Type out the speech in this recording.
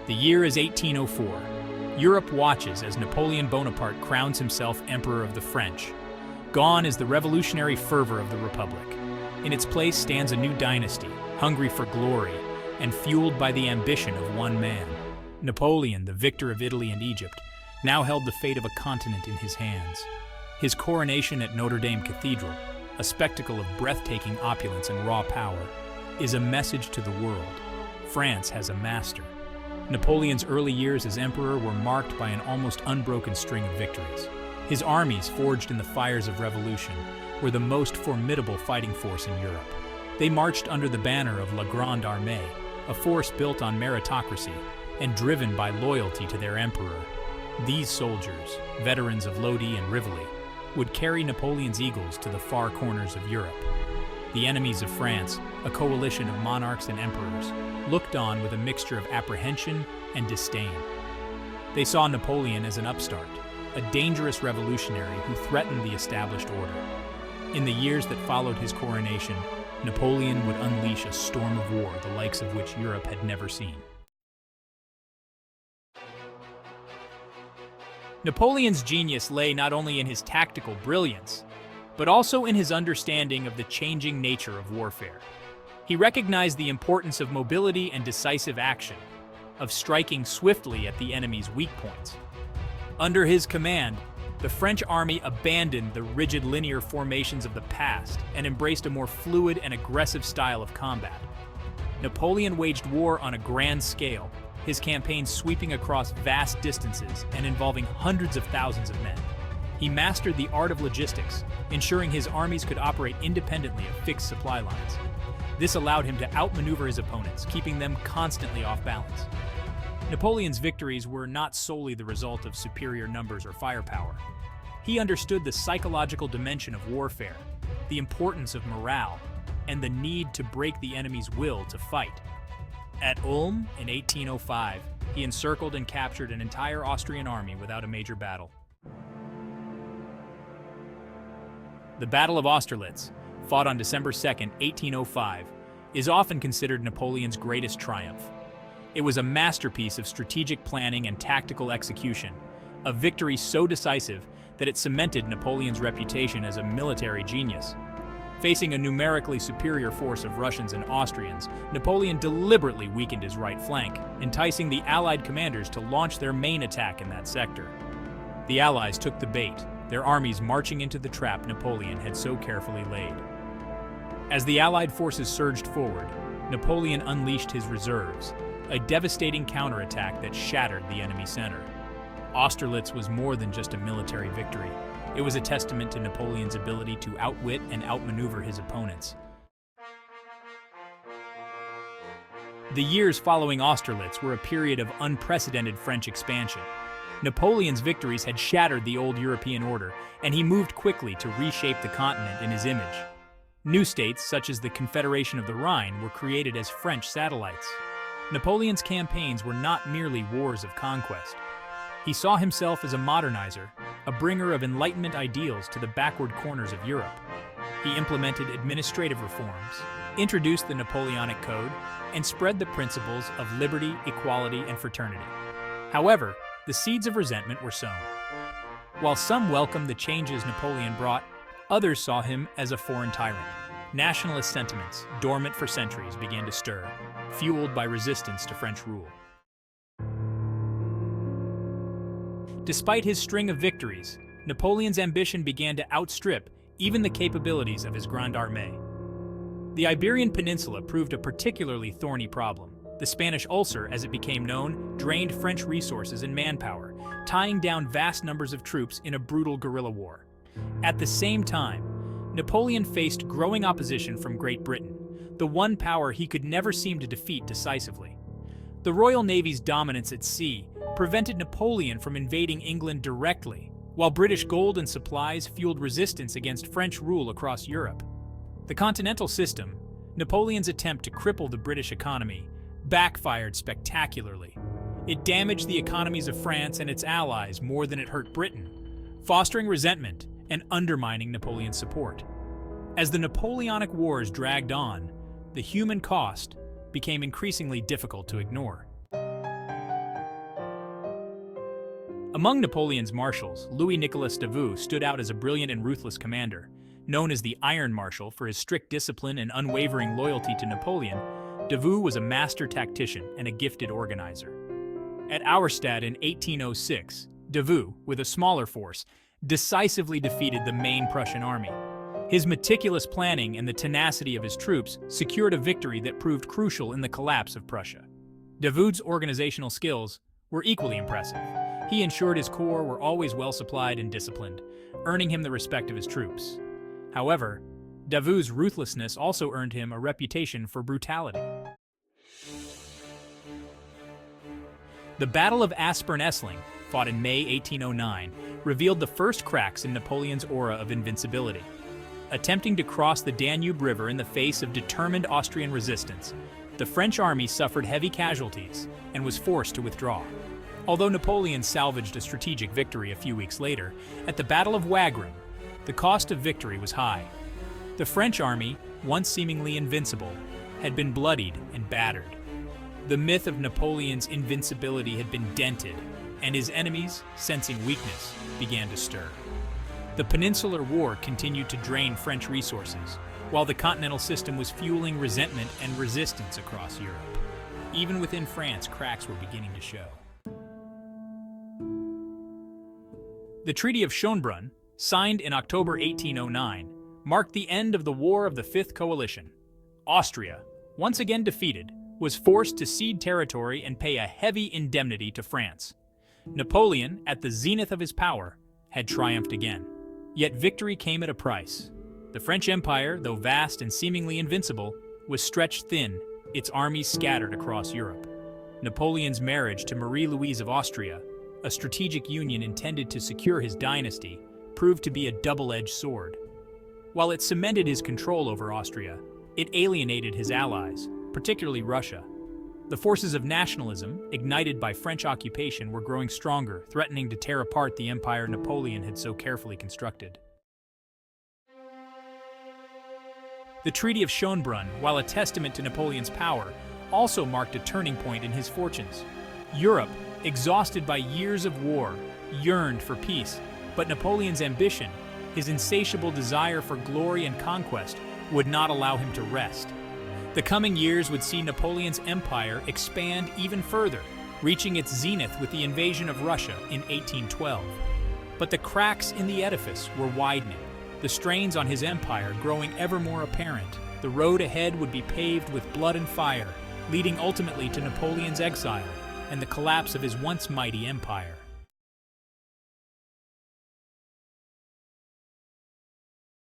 The year is 1804. Europe watches as Napoleon Bonaparte crowns himself Emperor of the French. Gone is the revolutionary fervor of the Republic. In its place stands a new dynasty, hungry for glory and fueled by the ambition of one man. Napoleon, the victor of Italy and Egypt, now held the fate of a continent in his hands. His coronation at Notre Dame Cathedral, a spectacle of breathtaking opulence and raw power, is a message to the world. France has a master. Napoleon's early years as emperor were marked by an almost unbroken string of victories. His armies, forged in the fires of revolution, were the most formidable fighting force in Europe. They marched under the banner of La Grande Armée, a force built on meritocracy and driven by loyalty to their emperor. These soldiers, veterans of Lodi and Rivoli, would carry Napoleon's eagles to the far corners of Europe. The enemies of France, a coalition of monarchs and emperors, looked on with a mixture of apprehension and disdain. They saw Napoleon as an upstart, a dangerous revolutionary who threatened the established order. In the years that followed his coronation, Napoleon would unleash a storm of war the likes of which Europe had never seen. Napoleon's genius lay not only in his tactical brilliance, but also in his understanding of the changing nature of warfare. He recognized the importance of mobility and decisive action, of striking swiftly at the enemy's weak points. Under his command, the French army abandoned the rigid linear formations of the past and embraced a more fluid and aggressive style of combat. Napoleon waged war on a grand scale, his campaigns sweeping across vast distances and involving hundreds of thousands of men. He mastered the art of logistics, ensuring his armies could operate independently of fixed supply lines. This allowed him to outmaneuver his opponents, keeping them constantly off balance. Napoleon's victories were not solely the result of superior numbers or firepower. He understood the psychological dimension of warfare, the importance of morale, and the need to break the enemy's will to fight. At Ulm in 1805, he encircled and captured an entire Austrian army without a major battle. The Battle of Austerlitz, fought on December 2, 1805, is often considered Napoleon's greatest triumph. It was a masterpiece of strategic planning and tactical execution, a victory so decisive that it cemented Napoleon's reputation as a military genius. Facing a numerically superior force of Russians and Austrians, Napoleon deliberately weakened his right flank, enticing the Allied commanders to launch their main attack in that sector. The Allies took the bait, their armies marching into the trap Napoleon had so carefully laid. As the Allied forces surged forward, Napoleon unleashed his reserves, a devastating counterattack that shattered the enemy center. Austerlitz was more than just a military victory. It was a testament to Napoleon's ability to outwit and outmaneuver his opponents. The years following Austerlitz were a period of unprecedented French expansion. Napoleon's victories had shattered the old European order, and he moved quickly to reshape the continent in his image. New states, such as the Confederation of the Rhine, were created as French satellites. Napoleon's campaigns were not merely wars of conquest. He saw himself as a modernizer, a bringer of Enlightenment ideals to the backward corners of Europe. He implemented administrative reforms, introduced the Napoleonic Code, and spread the principles of liberty, equality, and fraternity. However, the seeds of resentment were sown. While some welcomed the changes Napoleon brought, others saw him as a foreign tyrant. Nationalist sentiments, dormant for centuries, began to stir, fueled by resistance to French rule. Despite his string of victories, Napoleon's ambition began to outstrip even the capabilities of his Grande Armée. The Iberian Peninsula proved a particularly thorny problem. The Spanish ulcer, as it became known, drained French resources and manpower, tying down vast numbers of troops in a brutal guerrilla war. At the same time, Napoleon faced growing opposition from Great Britain, the one power he could never seem to defeat decisively. The Royal Navy's dominance at sea prevented Napoleon from invading England directly, while British gold and supplies fueled resistance against French rule across Europe. The continental system, Napoleon's attempt to cripple the British economy, backfired spectacularly. It damaged the economies of France and its allies more than it hurt Britain, fostering resentment and undermining Napoleon's support. As the Napoleonic Wars dragged on, the human cost became increasingly difficult to ignore. Among Napoleon's marshals, Louis-Nicolas Davout stood out as a brilliant and ruthless commander. Known as the Iron Marshal for his strict discipline and unwavering loyalty to Napoleon, Davout was a master tactician and a gifted organizer. At Auerstedt in 1806, Davout, with a smaller force, decisively defeated the main Prussian army. His meticulous planning and the tenacity of his troops secured a victory that proved crucial in the collapse of Prussia. Davout's organizational skills were equally impressive. He ensured his corps were always well supplied and disciplined, earning him the respect of his troops. However, Davout's ruthlessness also earned him a reputation for brutality. The Battle of Aspern-Essling, fought in May 1809, revealed the first cracks in Napoleon's aura of invincibility. Attempting to cross the Danube River in the face of determined Austrian resistance, the French army suffered heavy casualties and was forced to withdraw. Although Napoleon salvaged a strategic victory a few weeks later, at the Battle of Wagram, the cost of victory was high. The French army, once seemingly invincible, had been bloodied and battered. The myth of Napoleon's invincibility had been dented, and his enemies, sensing weakness, began to stir. The Peninsular War continued to drain French resources, while the continental system was fueling resentment and resistance across Europe. Even within France, cracks were beginning to show. The Treaty of Schönbrunn, signed in October 1809, marked the end of the War of the Fifth Coalition. Austria, once again defeated, was forced to cede territory and pay a heavy indemnity to France. Napoleon, at the zenith of his power, had triumphed again. Yet victory came at a price. The French Empire, though vast and seemingly invincible, was stretched thin, its armies scattered across Europe. Napoleon's marriage to Marie-Louise of Austria, a strategic union intended to secure his dynasty, proved to be a double-edged sword. While it cemented his control over Austria, it alienated his allies, particularly Russia. The forces of nationalism, ignited by French occupation, were growing stronger, threatening to tear apart the empire Napoleon had so carefully constructed. The Treaty of Schönbrunn, while a testament to Napoleon's power, also marked a turning point in his fortunes. Europe, exhausted by years of war, yearned for peace, but Napoleon's ambition, his insatiable desire for glory and conquest, would not allow him to rest. The coming years would see Napoleon's empire expand even further, reaching its zenith with the invasion of Russia in 1812. But the cracks in the edifice were widening, the strains on his empire growing ever more apparent. The road ahead would be paved with blood and fire, leading ultimately to Napoleon's exile and the collapse of his once mighty empire.